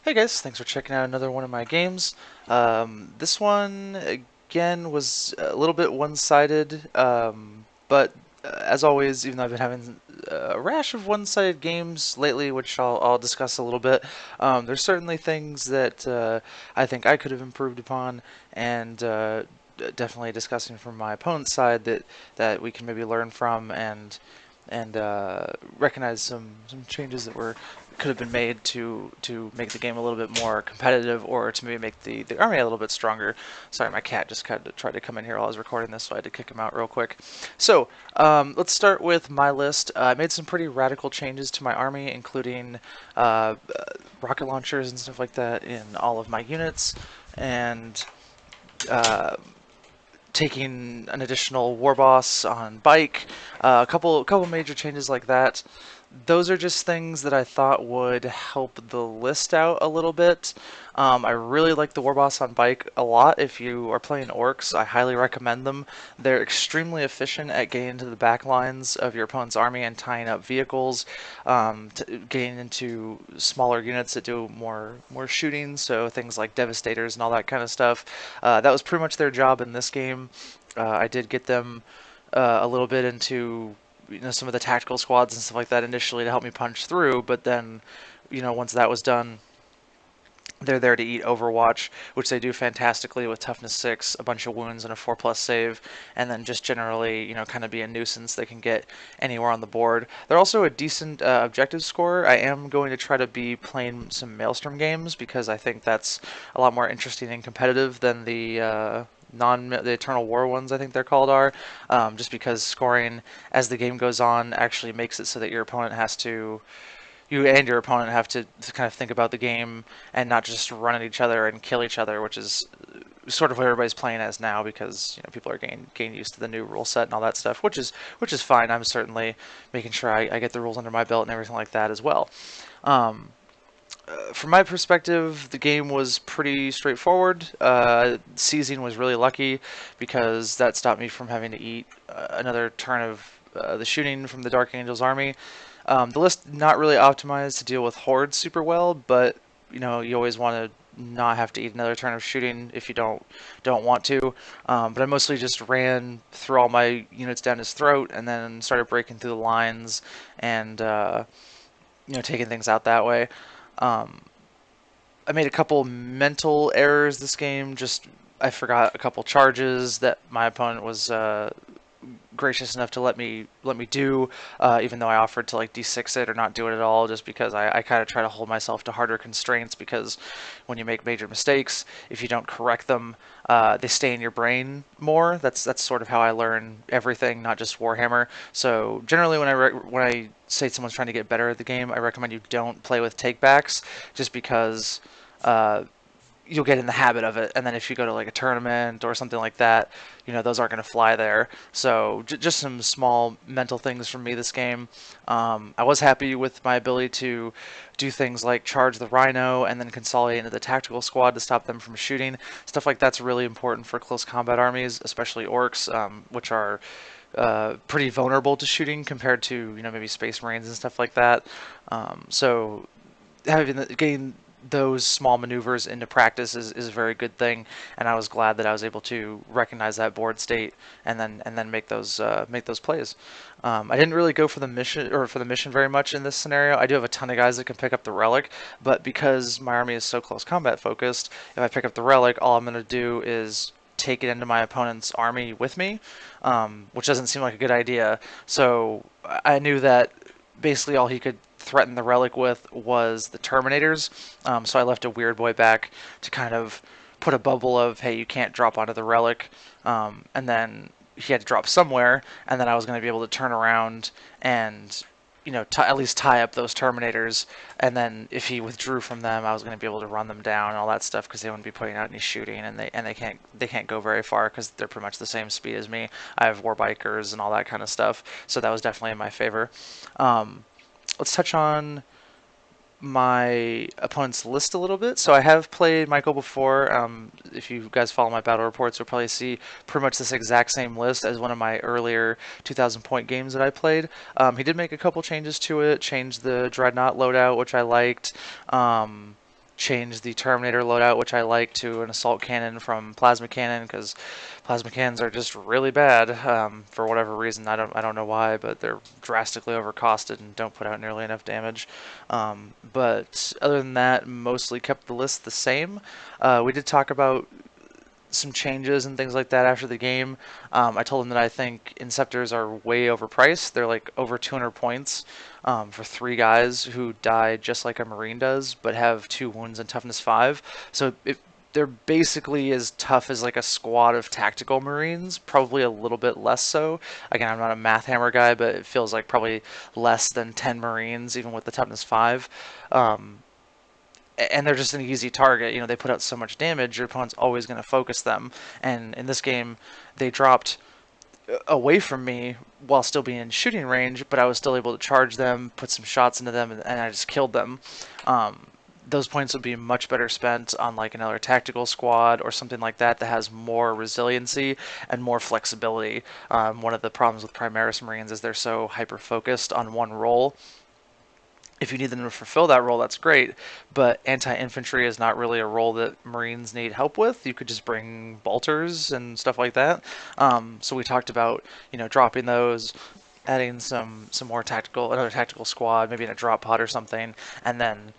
Hey guys, thanks for checking out another one of my games. This one, again, was a little bit one-sided, but as always, even though I've been having a rash of one-sided games lately, which I'll discuss a little bit, there's certainly things that I think I could have improved upon, and definitely discussing from my opponent's side that we can maybe learn from and recognize some changes that were could have been made to make the game a little bit more competitive, or to maybe make the army a little bit stronger. Sorry, my cat just kind of tried to come in here while I was recording this, so I had to kick him out real quick. So let's start with my list. I made some pretty radical changes to my army, including rocket launchers and stuff like that in all of my units, and uh, taking an additional war boss on bike, a couple major changes like that. Those are just things that I thought would help the list out a little bit. I really like the war boss on bike a lot. If you are playing orcs, I highly recommend them. They're extremely efficient at getting into the back lines of your opponent's army and tying up vehicles, getting into smaller units that do more shooting, so things like devastators and all that kind of stuff. That was pretty much their job in this game. I did get them a little bit into some of the tactical squads and stuff like that initially to help me punch through, but then once that was done, they're there to eat Overwatch, which they do fantastically with toughness 6, a bunch of wounds, and a 4+ save, and then just generally, kind of be a nuisance. They can get anywhere on the board. They're also a decent objective scorer. I am going to try to be playing some Maelstrom games because I think that's a lot more interesting and competitive than the Eternal War ones, I think they're called, are, just because scoring as the game goes on actually makes it so that your opponent has to you and your opponent have to kind of think about the game and not just run at each other and kill each other, which is sort of what everybody's playing as now because people are getting used to the new rule set and all that stuff, which is fine. I'm certainly making sure I get the rules under my belt and everything like that as well. Um, from my perspective, the game was pretty straightforward. Seizing was really lucky because that stopped me from having to eat another turn of the shooting from the Dark Angel's army. The list not really optimized to deal with hordes super well, but you always want to not have to eat another turn of shooting if you don't want to. But I mostly just ran through all my units down his throat and then started breaking through the lines and taking things out that way. Um, I made a couple mental errors this game. Just I forgot a couple charges that my opponent was gracious enough to let me do, even though I offered to like d6 it or not do it at all, just because I kind of try to hold myself to harder constraints, because when you make major mistakes, if you don't correct them, they stay in your brain more. That's sort of how I learn everything, not just Warhammer. So generally, when I say someone's trying to get better at the game, I recommend you don't play with takebacks, just because. Uh, you'll get in the habit of it, and then if you go to like a tournament or something like that, those aren't going to fly there. So just some small mental things from me this game. I was happy with my ability to do things like charge the rhino and then consolidate into the tactical squad to stop them from shooting. Stuff like that's really important for close combat armies, especially orcs, which are pretty vulnerable to shooting compared to maybe space marines and stuff like that. So getting those small maneuvers into practice is a very good thing, and I was glad that I was able to recognize that board state and then make those plays. I didn't really go for the mission very much in this scenario. I do have a ton of guys that can pick up the relic, but because my army is so close combat focused, if I pick up the relic, all I'm going to do is take it into my opponent's army with me, which doesn't seem like a good idea. So I knew that basically all he could threaten the relic with was the Terminators. So I left a Weird Boy back to kind of put a bubble of, hey, you can't drop onto the relic. And then he had to drop somewhere, and then I was going to be able to turn around and at least tie up those Terminators, and then if he withdrew from them, I was going to be able to run them down and all that stuff, because they wouldn't be putting out any shooting, and they can't go very far because they're pretty much the same speed as me. I have war bikers and all that kind of stuff, so that was definitely in my favor. Um, let's touch on my opponent's list a little bit. So I have played Michael before. If you guys follow my battle reports, you'll probably see pretty much this exact same list as one of my earlier 2,000 point games that I played. He did make a couple changes to it, changed the Dreadnought loadout, which I liked. change the Terminator loadout, which I like, to an assault cannon from plasma cannon, because plasma cannons are just really bad for whatever reason. I don't know why, but they're drastically overcosted and don't put out nearly enough damage. But other than that, mostly kept the list the same. We did talk about some changes and things like that after the game. I told them that I think Inceptors are way overpriced. They're like over 200 points for three guys who die just like a Marine does, but have two wounds and toughness 5. So they're basically as tough as like a squad of tactical Marines, probably a little bit less so. Again, I'm not a math hammer guy, but it feels like probably less than 10 Marines, even with the toughness 5. Um, and they're just an easy target. You know, they put out so much damage, your opponent's always going to focus them. And in this game, they dropped away from me while still being in shooting range, but I was still able to charge them, put some shots into them, and I just killed them. Those points would be much better spent on like another tactical squad or something like that that has more resiliency and more flexibility. One of the problems with Primaris Marines is they're so hyper focused on one role. If you need them to fulfill that role, that's great. But anti-infantry is not really a role that Marines need help with. You could just bring bolters and stuff like that. So we talked about, dropping those, adding some more tactical, another tactical squad, maybe in a drop pod or something, and then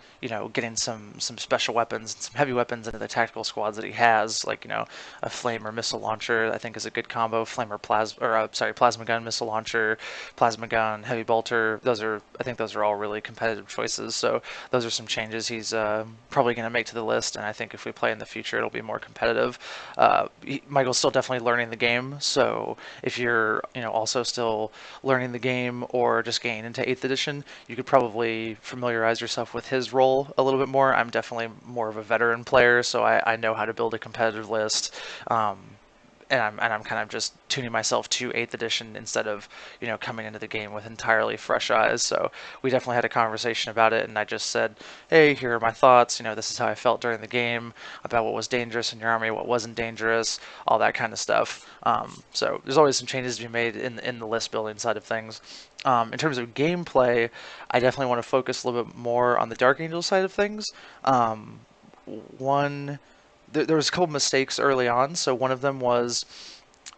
getting some special weapons and some heavy weapons into the tactical squads that he has, like a flame or missile launcher. I think is a good combo. Flame or plasma, or sorry, plasma gun, missile launcher, plasma gun, heavy bolter. I think those are all really competitive choices. So those are some changes he's probably going to make to the list, and I think if we play in the future, it'll be more competitive. Michael's still definitely learning the game, so if you're also still learning the game or just getting into 8th edition, you could probably familiarize yourself with his role a little bit more. I'm definitely more of a veteran player, so I know how to build a competitive list. And I'm kind of just tuning myself to 8th edition instead of coming into the game with entirely fresh eyes. So we definitely had a conversation about it, and I just said, hey, here are my thoughts. This is how I felt during the game about what was dangerous in your army, what wasn't dangerous, all that kind of stuff. So there's always some changes to be made in the list building side of things. In terms of gameplay, I definitely want to focus a little bit more on the Dark Angel side of things. One there was a couple mistakes early on. So one of them was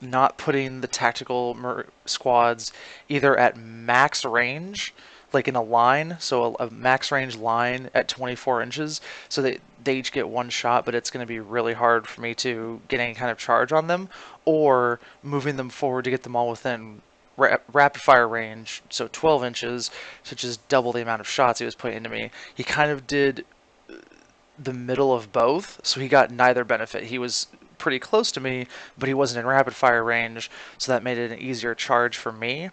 not putting the tactical squads either at max range, like in a line, so a max range line at 24 inches, so they each get one shot, but it's going to be really hard for me to get any kind of charge on them, or moving them forward to get them all within rapid fire range, so 12 inches, so just double the amount of shots he was putting into me. He kind of did the middle of both, so he got neither benefit. He was pretty close to me, but he wasn't in rapid fire range, so that made it an easier charge for me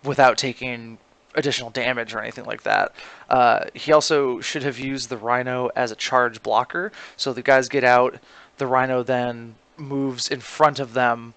without taking additional damage or anything like that. He also should have used the Rhino as a charge blocker, so the guys get out, the Rhino then moves in front of them,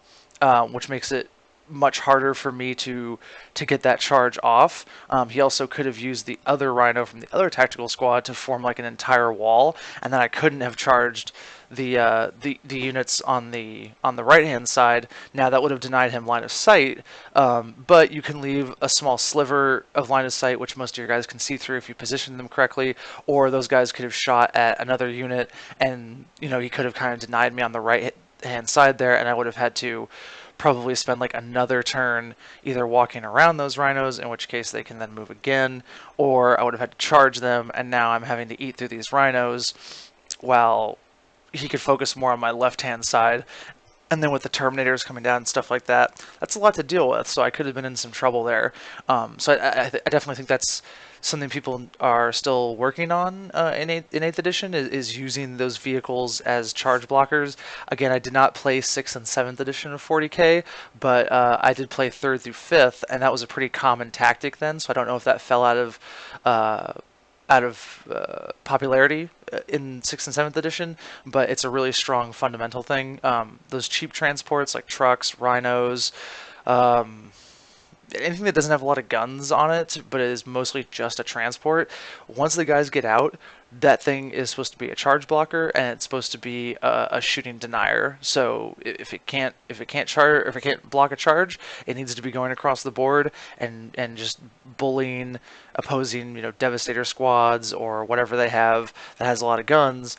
which makes it much harder for me to get that charge off. He also could have used the other Rhino from the other tactical squad to form like an entire wall, and then I couldn't have charged the units on the right hand side. Now that would have denied him line of sight, but you can leave a small sliver of line of sight, which most of your guys can see through if you position them correctly. Or those guys could have shot at another unit, and he could have kind of denied me on the right hand side there, and I would have had to probably spend like another turn either walking around those rhinos, in which case they can then move again, or I would have had to charge them, and now I'm having to eat through these rhinos while he could focus more on my left hand side. And then with the Terminators coming down and stuff like that, that's a lot to deal with. So I could have been in some trouble there. So I definitely think that's something people are still working on in 8th edition is using those vehicles as charge blockers. Again, I did not play 6th and 7th edition of 40k, but I did play 3rd through 5th, and that was a pretty common tactic then. So I don't know if that fell uh, out of popularity in 6th and 7th edition, but it's a really strong fundamental thing. Those cheap transports like trucks, rhinos, um, anything that doesn't have a lot of guns on it, but is mostly just a transport, once the guys get out, that thing is supposed to be a charge blocker, and it's supposed to be a shooting denier. So if it can't charge, if it can't block a charge, it needs to be going across the board and just bullying opposing devastator squads or whatever they have that has a lot of guns,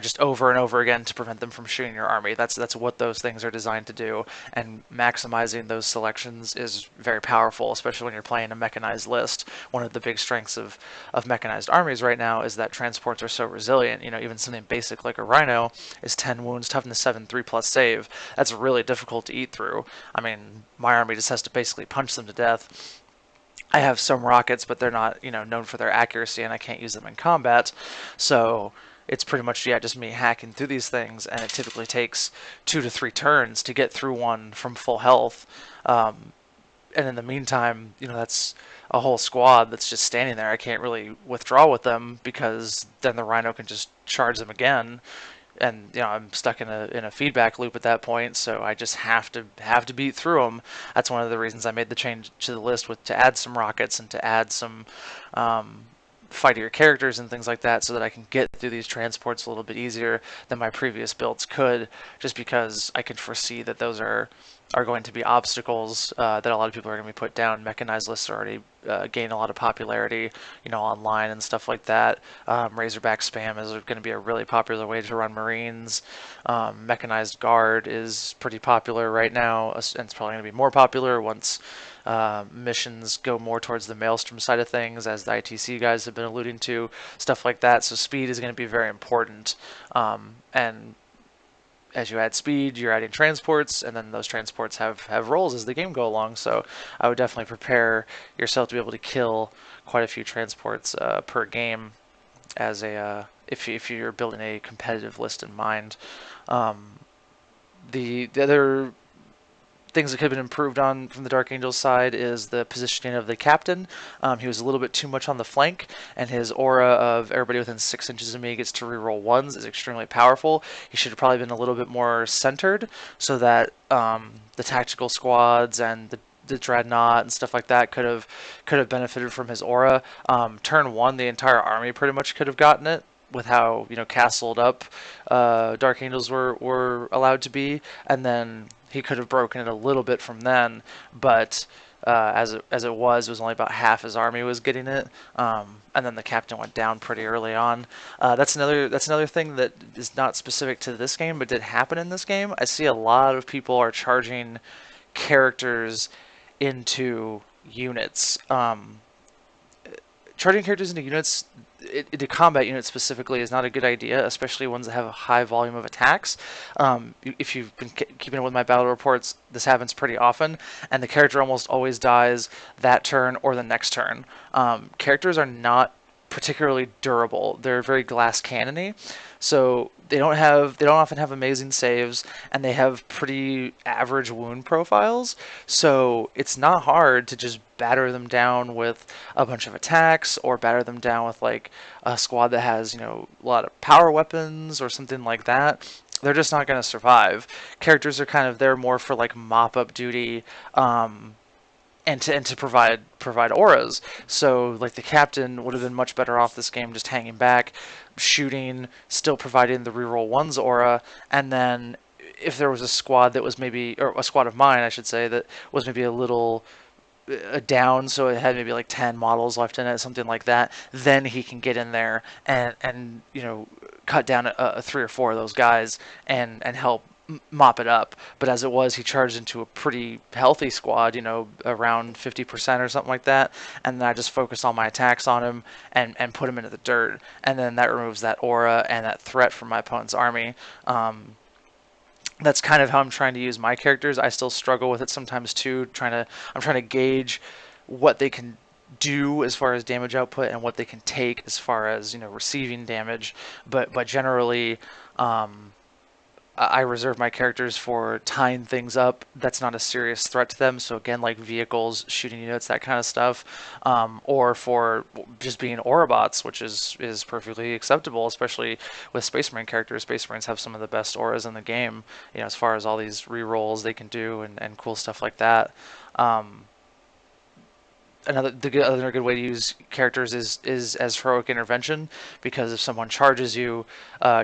just over and over again to prevent them from shooting your army. That's what those things are designed to do, and maximizing those selections is very powerful, especially when you're playing a mechanized list. One of the big strengths of mechanized armies right now is that transports are so resilient. Even something basic like a rhino is 10 wounds, toughness 7, 3 plus save. That's really difficult to eat through. I mean, my army just has to basically punch them to death. I have some rockets, but they're not, known for their accuracy, and I can't use them in combat. So it's pretty much, yeah, just me hacking through these things, and it typically takes 2 to 3 turns to get through one from full health. And in the meantime, that's a whole squad that's just standing there. I can't really withdraw with them because then the Rhino can just charge them again, and I'm stuck in a feedback loop at that point. So I just have to beat through them. That's one of the reasons I made the change to the list with to add some rockets and to add some fightier characters and things like that, so that I can get through these transports a little bit easier than my previous builds could, just because I can foresee that those are going to be obstacles that a lot of people are going to be put down. Mechanized lists are already gain a lot of popularity, online and stuff like that. Razorback spam is going to be a really popular way to run Marines. Mechanized guard is pretty popular right now, and it's probably going to be more popular once missions go more towards the Maelstrom side of things, as the ITC guys have been alluding to, stuff like that. So speed is going to be very important, and as you add speed, you're adding transports, and then those transports have roles as the game go along. So I would definitely prepare yourself to be able to kill quite a few transports per game, as a if you're building a competitive list in mind. Um, the other things that could have been improved on from the Dark Angels side is the positioning of the captain. He was a little bit too much on the flank, and his aura of everybody within 6 inches of me gets to reroll ones is extremely powerful. He should have probably been a little bit more centered, so that the tactical squads and the dreadnought and stuff like that could have benefited from his aura. Turn one, the entire army pretty much could have gotten it, with how castled up Dark Angels were allowed to be, and then he could have broken it a little bit from then, but as it was only about half his army was getting it, and then the captain went down pretty early on. That's another thing that is not specific to this game, but did happen in this game. I see a lot of people are charging characters into units. Charging characters into units, into combat units specifically, is not a good idea, especially ones that have a high volume of attacks. If you've been keeping up with my battle reports, this happens pretty often, and the character almost always dies that turn or the next turn. Characters are not particularly durable. They're very glass cannony, so they don't often have amazing saves, and they have pretty average wound profiles. So it's not hard to just batter them down with a bunch of attacks, or batter them down with like a squad that has a lot of power weapons or something like that. They're just not going to survive. Characters are kind of there more for like mop up duty, and to provide auras. So like the captain would have been much better off this game just hanging back, shooting, still providing the reroll ones aura, and then if there was a squad that was maybe, or a squad of mine I should say, that was maybe a little down, so it had maybe like 10 models left in it, something like that, then he can get in there and cut down a 3 or 4 of those guys and help mop it up. But as it was, he charged into a pretty healthy squad, around 50% or something like that, and then I just focused all my attacks on him and put him into the dirt, and then that removes that aura and that threat from my opponent's army. That's kind of how I'm trying to use my characters. I still struggle with it sometimes too. I'm trying to gauge what they can do as far as damage output and what they can take as far as receiving damage. But generally, I reserve my characters for tying things up that's not a serious threat to them. So again, like vehicles, shooting units, that kind of stuff, or for just being Aurabots, which is perfectly acceptable, especially with Space Marine characters. Space Marines have some of the best auras in the game, as far as all these rerolls they can do and cool stuff like that. Um, Other good way to use characters is as heroic intervention, because if someone charges you,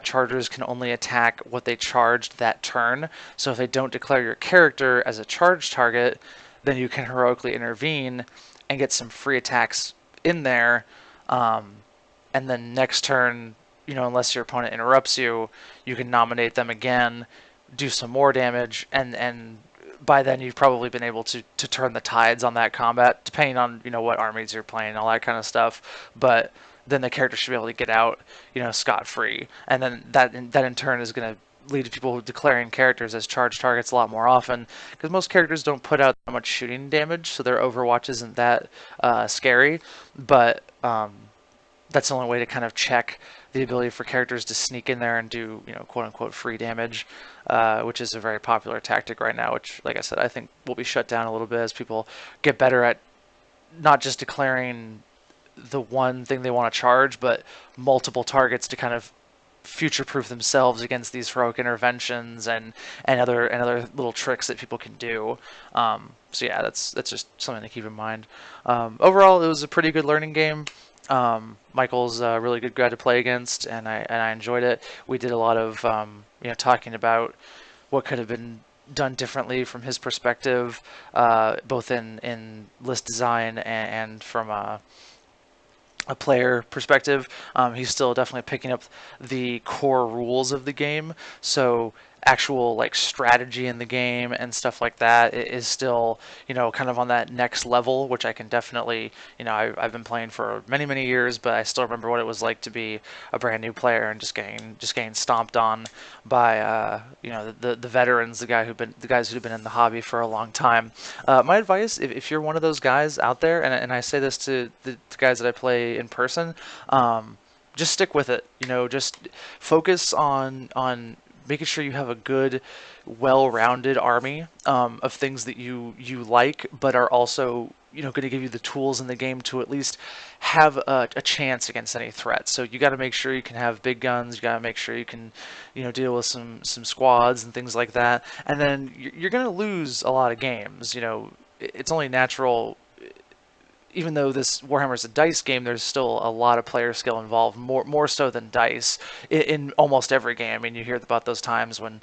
chargers can only attack what they charged that turn. So if they don't declare your character as a charge target, then you can heroically intervene and get some free attacks in there. Um, and then next turn, unless your opponent interrupts you, you can nominate them again, do some more damage, and by then you've probably been able to turn the tides on that combat, depending on what armies you're playing, all that kind of stuff. But then the character should be able to get out, scot free, and then that in turn is going to lead to people declaring characters as charge targets a lot more often, because most characters don't put out that much shooting damage, so their Overwatch isn't that scary. But that's the only way to kind of check the ability for characters to sneak in there and do, quote unquote free damage, which is a very popular tactic right now, which, like I said, I think will be shut down a little bit as people get better at not just declaring the one thing they want to charge, but multiple targets to kind of future-proof themselves against these heroic interventions and other little tricks that people can do. So yeah, that's just something to keep in mind. Overall, it was a pretty good learning game. Michael's a really good guy to play against, and I enjoyed it. We did a lot of talking about what could have been done differently from his perspective, both in list design and from a player perspective. He's still definitely picking up the core rules of the game, so actual like strategy in the game and stuff like that is still kind of on that next level, which I can definitely I've been playing for many years, but I still remember what it was like to be a brand new player and just getting stomped on by the veterans, the guys who've been in the hobby for a long time. My advice, if you're one of those guys out there, and I say this to the guys that I play in person, just stick with it. Just focus on making sure you have a good, well-rounded army of things that you like, but are also going to give you the tools in the game to at least have a chance against any threat. So you got to make sure you can have big guns. You got to make sure you can deal with some squads and things like that. And then you're going to lose a lot of games. It's only natural. Even though this Warhammer is a dice game, there's still a lot of player skill involved, more so than dice in almost every game. I mean, you hear about those times when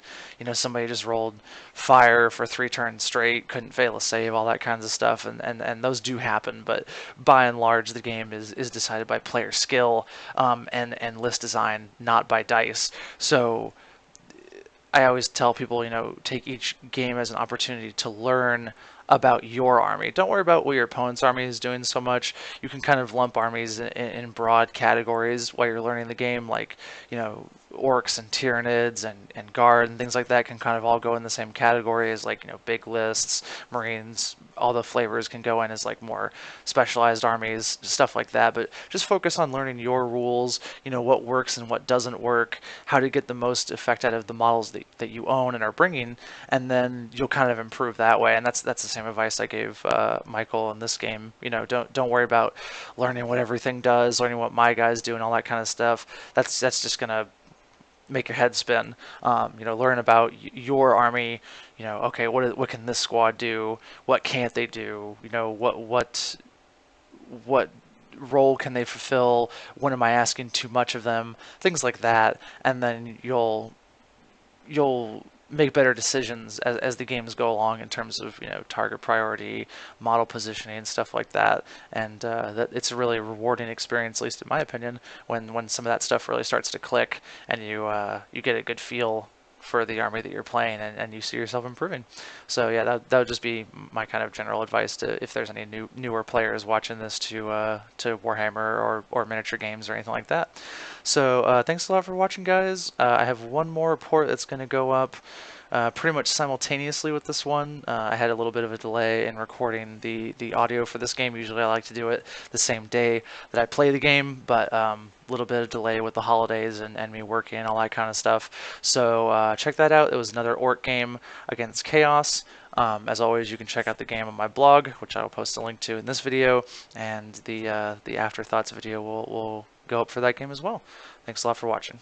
somebody just rolled fire for 3 turns straight, couldn't fail a save, all that kinds of stuff, and those do happen. But by and large, the game is decided by player skill, and list design, not by dice. So I always tell people, take each game as an opportunity to learn about your army. Don't worry about what your opponent's army is doing so much. You can kind of lump armies in broad categories while you're learning the game, like, orcs and tyranids and guard and things like that can kind of all go in the same category as, like, big lists, marines. All the flavors can go in as like more specialized armies, stuff like that. But just focus on learning your rules, what works and what doesn't work, how to get the most effect out of the models that you own and are bringing, and then you'll kind of improve that way. And that's the same advice I gave Michael in this game. Don't worry about learning what everything does, learning what my guys do, and all that kind of stuff. That's just gonna make your head spin. Learn about your army. Okay, what can this squad do? What can't they do? What role can they fulfill? When am I asking too much of them? Things like that, and then you'll make better decisions as the games go along in terms of target priority, model positioning, and stuff like that. And that it's a really rewarding experience, at least in my opinion, when some of that stuff really starts to click and you get a good feel for the army that you're playing, and you see yourself improving. So yeah, that would just be my kind of general advice to if there's any newer players watching this to Warhammer or miniature games or anything like that. So thanks a lot for watching, guys. I have one more report that's going to go up pretty much simultaneously with this one. I had a little bit of a delay in recording the audio for this game. Usually I like to do it the same day that I play the game, but a little bit of delay with the holidays and me working and all that kind of stuff. So check that out. It was another Orc game against Chaos. As always, you can check out the game on my blog, which I will post a link to in this video, and the afterthoughts video will go up for that game as well. Thanks a lot for watching.